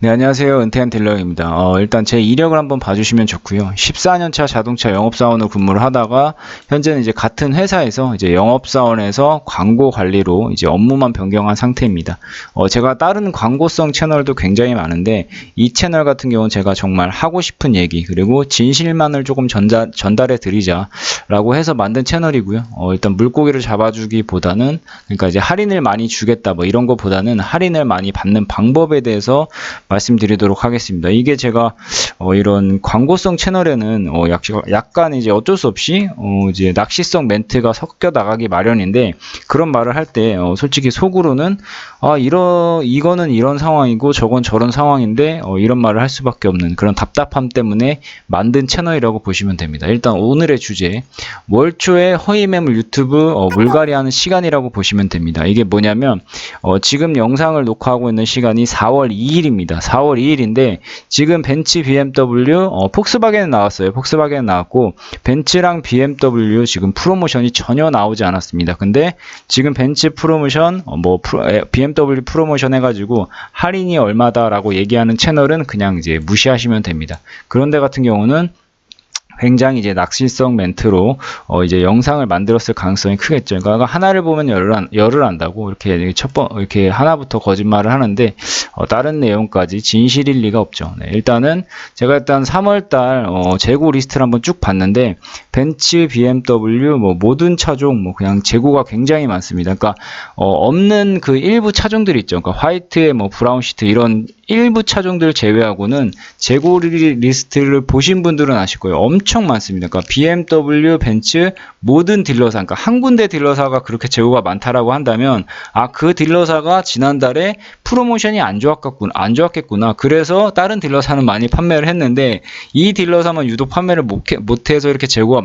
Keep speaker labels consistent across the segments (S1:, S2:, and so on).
S1: 네, 안녕하세요. 은퇴한 딜러입니다. 일단 제 이력을 한번 봐주시면 좋고요. 14년차 자동차 영업사원으로 근무를 하다가 현재는 이제 같은 회사에서 이제 영업사원에서 광고 관리로 이제 업무만 변경한 상태입니다. 제가 다른 광고성 채널도 굉장히 많은데 이 채널 같은 경우는 제가 정말 하고 싶은 얘기 그리고 진실만을 조금 전달해 드리자라고 해서 만든 채널이고요. 일단 물고기를 잡아주기보다는 그러니까 이제 할인을 많이 주겠다 뭐 이런 거보다는 할인을 많이 받는 방법에 대해서 말씀드리도록 하겠습니다. 이게 제가 이런 광고성 채널에는 약간 이제 어쩔 수 없이 이제 낚시성 멘트가 섞여 나가기 마련인데 그런 말을 할 때 솔직히 속으로는 이거는 이런 상황이고 저건 저런 상황인데 이런 말을 할 수밖에 없는 그런 답답함 때문에 만든 채널이라고 보시면 됩니다. 일단 오늘의 주제 월초에 허위매물 유튜브 물갈이하는 시간이라고 보시면 됩니다. 이게 뭐냐면 지금 영상을 녹화하고 있는 시간이 4월 2일입니다. 4월 2일인데 지금 벤츠 BMW 폭스바겐은 나왔어요. 폭스바겐은 나왔고 벤츠랑 BMW 지금 프로모션이 전혀 나오지 않았습니다. 근데 지금 벤츠 프로모션 BMW 프로모션 해가지고 할인이 얼마다라고 얘기하는 채널은 그냥 이제 무시하시면 됩니다. 그런데 같은 경우는 굉장히 이제 낚시성 멘트로 이제 영상을 만들었을 가능성이 크겠죠. 그러니까 하나를 보면 열을 안다고 이렇게 하나부터 거짓말을 하는데 다른 내용까지 진실일 리가 없죠. 네, 일단은 제가 일단 3월달 재고 리스트를 한번 쭉 봤는데 벤츠, BMW 모든 차종 그냥 재고가 굉장히 많습니다. 그러니까 없는 그 일부 차종들이 있죠. 그러니까 화이트에 브라운 시트 이런 일부 차종들 제외하고는 재고 리스트를 보신 분들은 아실 거예요. 엄청 많습니다. 그러니까 BMW, 벤츠 모든 딜러사, 그러니까 한 군데 딜러사가 그렇게 재고가 많다라고 한다면 그 딜러사가 지난달에 프로모션이 안 좋았겠구나. 그래서 다른 딜러사는 많이 판매를 했는데 이 딜러사만 유독 판매를 못해서 이렇게 재고가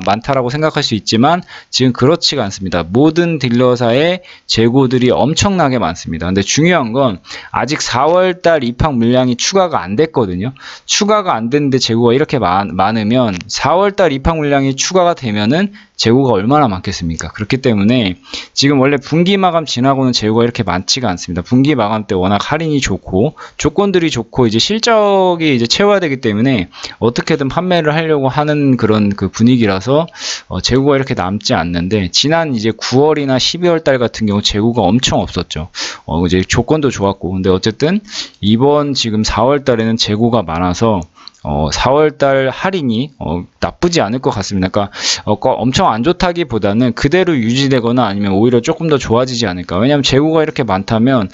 S1: 많다라고 생각할 수 있지만 지금 그렇지가 않습니다. 모든 딜러사의 재고들이 엄청나게 많습니다. 근데 중요한 건 아직 4월달 입항 물량이 추가가 안 됐거든요. 추가가 안 됐는데 재고가 이렇게 많으면 4월달 입항 물량이 추가가 되면은 재고가 얼마나 많겠습니까? 그렇기 때문에 지금 원래 분기 마감 지나고는 재고가 이렇게 많지가 않습니다. 분기 마감 때 워낙 할인이 좋고 조건들이 좋고 이제 실적이 이제 채워야 되기 때문에 어떻게든 판매를 하려고 하는 그런 그 분위기라서 재고가 이렇게 남지 않는데 지난 이제 9월이나 12월 달 같은 경우 재고가 엄청 없었죠. 이제 조건도 좋았고 근데 어쨌든 이번 지금 4월 달에는 재고가 많아서 4월달 할인이 나쁘지 않을 것 같습니다. 그러니까 엄청 안 좋다기보다는 그대로 유지되거나 아니면 오히려 조금 더 좋아지지 않을까. 왜냐하면 재고가 이렇게 많다면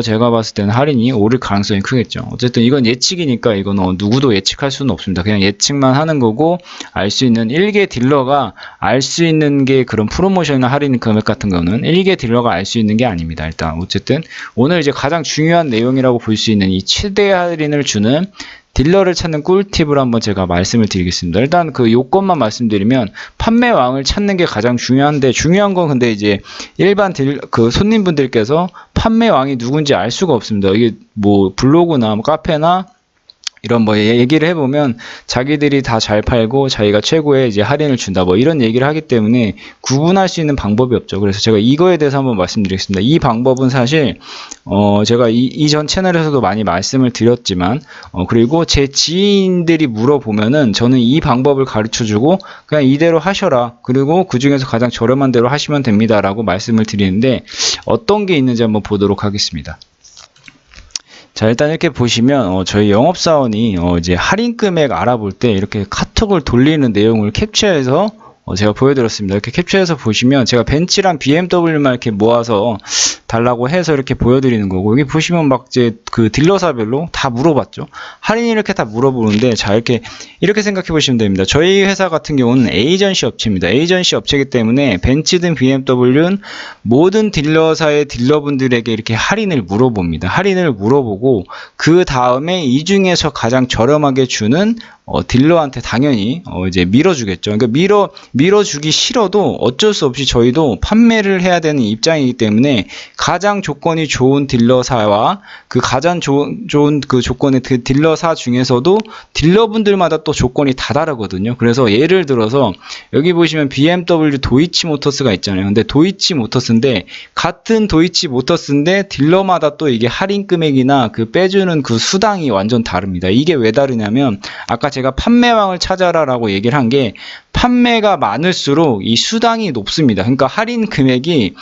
S1: 제가 봤을 때는 할인이 오를 가능성이 크겠죠. 어쨌든 이건 예측이니까 이건 누구도 예측할 수는 없습니다. 그냥 예측만 하는 거고 알 수 있는 1개 딜러가 알 수 있는 게 그런 프로모션이나 할인 금액 같은 거는 1개 딜러가 알 수 있는 게 아닙니다. 일단 어쨌든 오늘 이제 가장 중요한 내용이라고 볼 수 있는 이 최대 할인을 주는 딜러를 찾는 꿀팁을 한번 제가 말씀을 드리겠습니다. 일단 그 요건만 말씀드리면 판매왕을 찾는 게 가장 중요한데 중요한 건 근데 이제 일반 그 손님분들께서 판매왕이 누군지 알 수가 없습니다. 이게 블로그나 카페나 이런 얘기를 해보면 자기들이 다 잘 팔고 자기가 최고의 이제 할인을 준다 이런 얘기를 하기 때문에 구분할 수 있는 방법이 없죠. 그래서 제가 이거에 대해서 한번 말씀드리겠습니다. 이 방법은 사실 제가 이전 채널에서도 많이 말씀을 드렸지만 그리고 제 지인들이 물어보면은 저는 이 방법을 가르쳐주고 그냥 이대로 하셔라. 그리고 그 중에서 가장 저렴한 대로 하시면 됩니다. 라고 말씀을 드리는데 어떤 게 있는지 한번 보도록 하겠습니다. 자, 일단 이렇게 보시면 저희 영업사원이 이제 할인 금액 알아볼 때 이렇게 카톡을 돌리는 내용을 캡처해서 제가 보여드렸습니다. 이렇게 캡처해서 보시면 제가 벤츠랑 BMW만 이렇게 모아서 달라고 해서 이렇게 보여드리는 거고 여기 보시면 막 이제 그 딜러사별로 다 물어봤죠. 할인 이렇게 다 물어보는데 자 이렇게 생각해 보시면 됩니다. 저희 회사 같은 경우는 에이전시 업체입니다. 에이전시 업체이기 때문에 벤츠든 BMW는 모든 딜러사의 딜러분들에게 이렇게 할인을 물어봅니다. 할인을 물어보고 그 다음에 이 중에서 가장 저렴하게 주는 딜러한테 당연히 이제 밀어주겠죠. 그러니까 밀어주기 싫어도 어쩔 수 없이 저희도 판매를 해야 되는 입장이기 때문에 가장 조건이 좋은 딜러사와 그 가장 좋은 그 조건의 그 딜러사 중에서도 딜러분들마다 또 조건이 다 다르거든요. 그래서 예를 들어서 여기 보시면 BMW 도이치 모터스가 있잖아요. 근데 도이치 모터스인데 같은 도이치 모터스인데 딜러마다 또 이게 할인 금액이나 그 빼주는 그 수당이 완전 다릅니다. 이게 왜 다르냐면 아까 제가 판매왕을 찾아라라고 얘기를 한 게 판매가 많을수록 이 수당이 높습니다. 그러니까 할인 금액이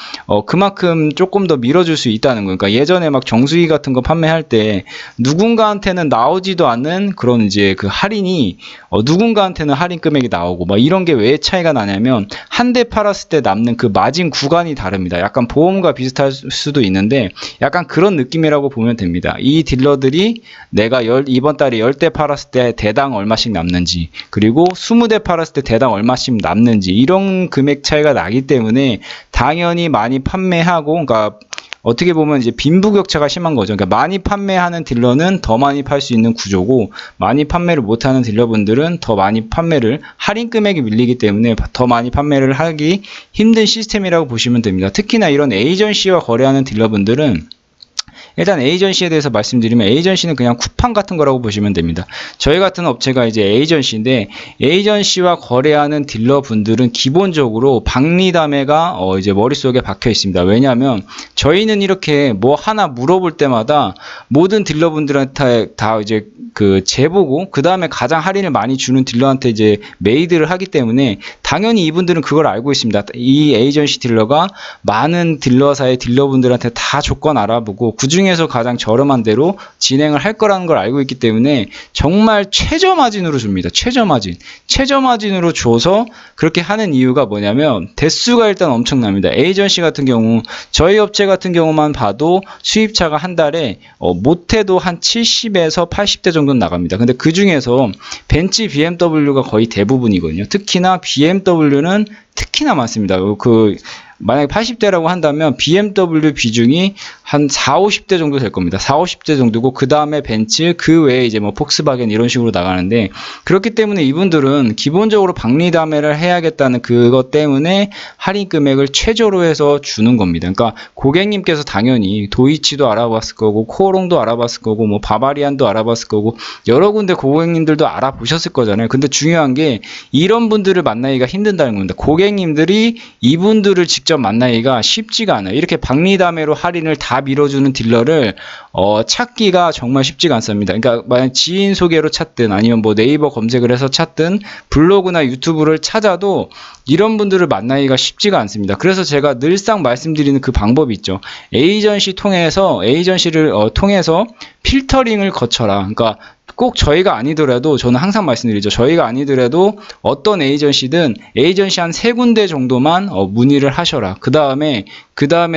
S1: 그만큼 조금 더 밀어줄 수 있다는 거예요. 그러니까 예전에 막 정수기 같은 거 판매할 때 누군가한테는 나오지도 않는 그런 이제 그 할인이 누군가한테는 할인 금액이 나오고 막 이런 게 왜 차이가 나냐면 한 대 팔았을 때 남는 그 마진 구간이 다릅니다. 약간 보험과 비슷할 수도 있는데 약간 그런 느낌이라고 보면 됩니다. 이 딜러들이 내가 이번 달에 10대 팔았을 때 대당 얼마씩 남는지 그리고 20대 팔았을 때 대당 얼마씩 남는지 이런 금액 차이가 나기 때문에 당연히 많이 판매하고 그러니까 어떻게 보면 이제 빈부격차가 심한 거죠. 그러니까 많이 판매하는 딜러는 더 많이 팔 수 있는 구조고 많이 판매를 못하는 딜러분들은 더 많이 판매를 할인 금액이 밀리기 때문에 더 많이 판매를 하기 힘든 시스템이라고 보시면 됩니다. 특히나 이런 에이전시와 거래하는 딜러분들은 일단 에이전시에 대해서 말씀드리면 에이전시는 그냥 쿠팡 같은 거라고 보시면 됩니다. 저희 같은 업체가 이제 에이전시인데 에이전시와 거래하는 딜러분들은 기본적으로 박리담회가 이제 머릿속에 박혀 있습니다. 왜냐하면 저희는 이렇게 뭐 하나 물어볼 때마다 모든 딜러분들한테 다 이제 그 재보고 그 다음에 가장 할인을 많이 주는 딜러한테 이제 메이드를 하기 때문에 당연히 이분들은 그걸 알고 있습니다. 이 에이전시 딜러가 많은 딜러사의 딜러분들한테 다 조건 알아보고 그 중에서 가장 저렴한 대로 진행을 할 거라는 걸 알고 있기 때문에 정말 최저 마진으로 줍니다. 최저 마진으로 줘서 그렇게 하는 이유가 뭐냐면 대수가 일단 엄청납니다. 에이전시 같은 경우 저희 업체 같은 경우만 봐도 수입차가 한 달에 못해도 한 70에서 80대 정도는 나갑니다. 근데 그 중에서 벤츠, BMW가 거의 대부분이거든요. 특히나 BMW는 특히나 많습니다. 만약에 80대라고 한다면 BMW 비중이 한 4, 50대 정도 될 겁니다. 4, 50대 정도고 그 다음에 벤츠, 그 외에 이제 뭐 폭스바겐 이런 식으로 나가는데 그렇기 때문에 이분들은 기본적으로 박리담회를 해야겠다는 그것 때문에 할인 금액을 최저로 해서 주는 겁니다. 그러니까 고객님께서 당연히 도이치도 알아봤을 거고 코오롱도 알아봤을 거고 뭐 바바리안도 알아봤을 거고 여러 군데 고객님들도 알아보셨을 거잖아요. 근데 중요한 게 이런 분들을 만나기가 힘든다는 겁니다. 고객님들이 이분들을 직접 만나기가 쉽지가 않아요. 이렇게 박리담회로 할인을 다 밀어주는 딜러를 찾기가 정말 쉽지가 않습니다. 그러니까 만약 지인 소개로 찾든 아니면 뭐 네이버 검색을 해서 찾든 블로그나 유튜브를 찾아도 이런 분들을 만나기가 쉽지가 않습니다. 그래서 제가 늘상 말씀드리는 그 방법이 있죠. 에이전시를 통해서 필터링을 거쳐라. 그러니까 꼭 저희가 아니더라도 저는 항상 말씀드리죠. 저희가 아니더라도 어떤 에이전시든 에이전시 한 3군데 정도만 문의를 하셔라. 그 다음에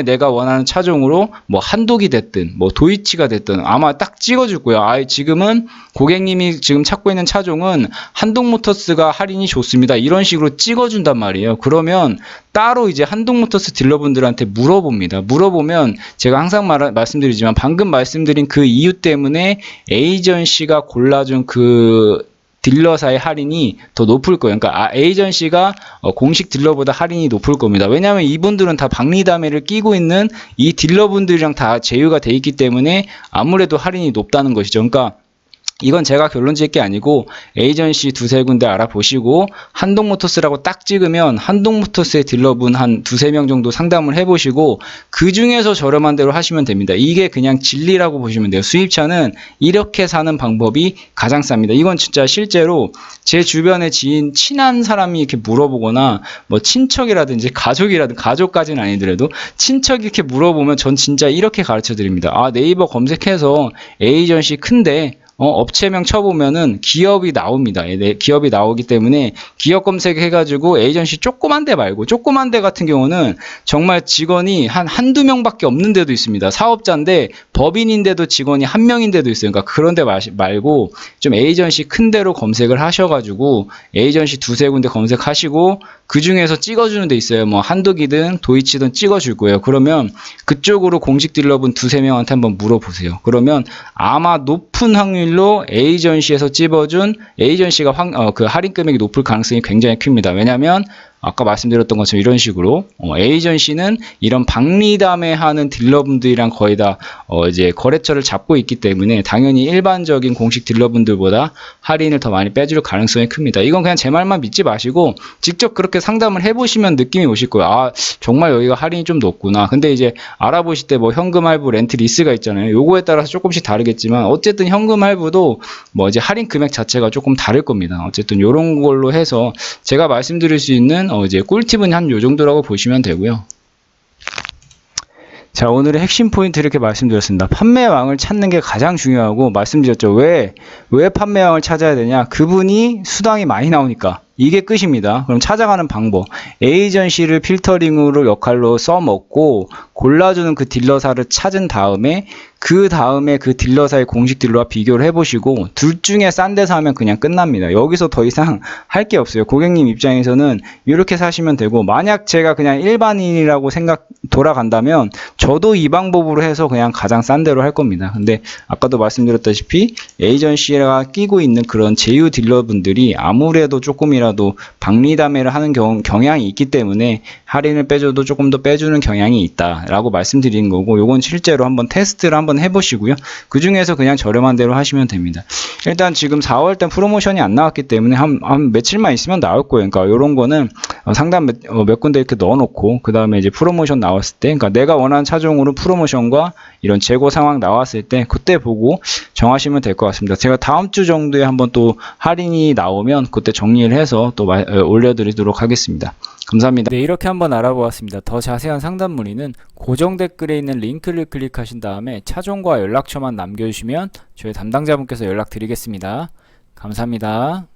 S1: 내가 원하는 차종으로 뭐 한독이 됐든 뭐 도이치가 됐든 아마 딱 찍어줄 거예요. 지금은 고객님이 지금 찾고 있는 차종은 한독모터스가 할인이 좋습니다. 이런 식으로 찍어준단 말이에요. 그러면 따로 이제 한독모터스 딜러분들한테 물어봅니다. 물어보면 제가 항상 말씀드리지만 방금 말씀드린 그 이유 때문에 에이전시가 골라준 그 딜러사의 할인이 더 높을 거예요. 그러니까 에이전시가 공식 딜러보다 할인이 높을 겁니다. 왜냐하면 이분들은 다 박리담회를 끼고 있는 이 딜러분들이랑 다 제휴가 돼 있기 때문에 아무래도 할인이 높다는 것이죠. 그러니까 이건 제가 결론 지을 게 아니고 에이전시 2-3군데 알아보시고 한독모터스라고 딱 찍으면 한독모터스의 딜러분 한 2-3명 정도 상담을 해보시고 그 중에서 저렴한 대로 하시면 됩니다. 이게 그냥 진리라고 보시면 돼요. 수입차는 이렇게 사는 방법이 가장 쌉니다. 이건 진짜 실제로 제 주변에 친한 사람이 이렇게 물어보거나 뭐 친척이라든지 가족까지는 아니더라도 친척이 이렇게 물어보면 전 진짜 이렇게 가르쳐 드립니다. 네이버 검색해서 에이전시 큰데 업체명 쳐보면은 기업이 나옵니다. 기업이 나오기 때문에 기업 검색해가지고 에이전시 조그만 데 말고, 조그만 데 같은 경우는 정말 직원이 한두 명밖에 없는 데도 있습니다. 사업자인데 법인인데도 직원이 한 명인데도 있어요. 그러니까 그런 데 말고 좀 에이전시 큰 데로 검색을 하셔가지고 에이전시 두세 군데 검색하시고 그 중에서 찍어주는 데 있어요. 뭐 한독이든 도이치든 찍어줄 거예요. 그러면 그쪽으로 공식 딜러분 두세 명한테 한번 물어보세요. 그러면 아마 높은 확률로 에이전시에서 찝어준 에이전시가 그 할인 금액이 높을 가능성이 굉장히 큽니다. 왜냐하면 아까 말씀드렸던 것처럼 이런 식으로 에이전시는 이런 박리담회 하는 딜러분들이랑 거의 다 이제 거래처를 잡고 있기 때문에 당연히 일반적인 공식 딜러분들보다 할인을 더 많이 빼줄 가능성이 큽니다. 이건 그냥 제 말만 믿지 마시고 직접 그렇게 상담을 해보시면 느낌이 오실 거예요. 아, 정말 여기가 할인이 좀 높구나. 근데 이제 알아보실 때 뭐 현금 할부, 렌트, 리스가 있잖아요. 요거에 따라서 조금씩 다르겠지만 어쨌든 현금 할부도 뭐 이제 할인 금액 자체가 조금 다를 겁니다. 어쨌든 요런 걸로 해서 제가 말씀드릴 수 있는 이제 꿀팁은 한 요 정도라고 보시면 되고요. 자, 오늘의 핵심 포인트 이렇게 말씀드렸습니다. 판매왕을 찾는 게 가장 중요하고 말씀드렸죠. 왜 판매왕을 찾아야 되냐? 그분이 수당이 많이 나오니까. 이게 끝입니다. 그럼 찾아가는 방법. 에이전시를 필터링으로 역할로 써먹고 골라주는 그 딜러사를 찾은 다음에 그 딜러사의 공식 딜러와 비교를 해보시고 둘 중에 싼 데서 하면 그냥 끝납니다. 여기서 더 이상 할 게 없어요. 고객님 입장에서는 이렇게 사시면 되고, 만약 제가 그냥 일반인이라고 돌아간다면 저도 이 방법으로 해서 그냥 가장 싼 데로 할 겁니다. 근데 아까도 말씀드렸다시피 에이전시가 끼고 있는 그런 제휴 딜러분들이 아무래도 조금이라도 박리담회를 하는 경향이 있기 때문에 할인을 빼줘도 조금 더 빼주는 경향이 있다라고 말씀드리는 거고, 요건 실제로 한번 테스트를 한번 해보시고요. 그 중에서 그냥 저렴한 대로 하시면 됩니다. 일단 지금 4월달 프로모션이 안 나왔기 때문에 한 며칠만 있으면 나올 거예요. 그러니까 요런 거는 상담 몇 군데 이렇게 넣어놓고 그 다음에 이제 프로모션 나왔을 때, 그러니까 내가 원하는 차종으로 프로모션과 이런 재고 상황 나왔을 때 그때 보고 정하시면 될 것 같습니다. 제가 다음 주 정도에 한번 또 할인이 나오면 그때 정리를 해서 또 올려드리도록 하겠습니다. 감사합니다. 네, 이렇게 한번 알아보았습니다. 더 자세한 상담 문의는 고정 댓글에 있는 링크를 클릭하신 다음에 차종과 연락처만 남겨주시면 저희 담당자분께서 연락드리겠습니다. 감사합니다.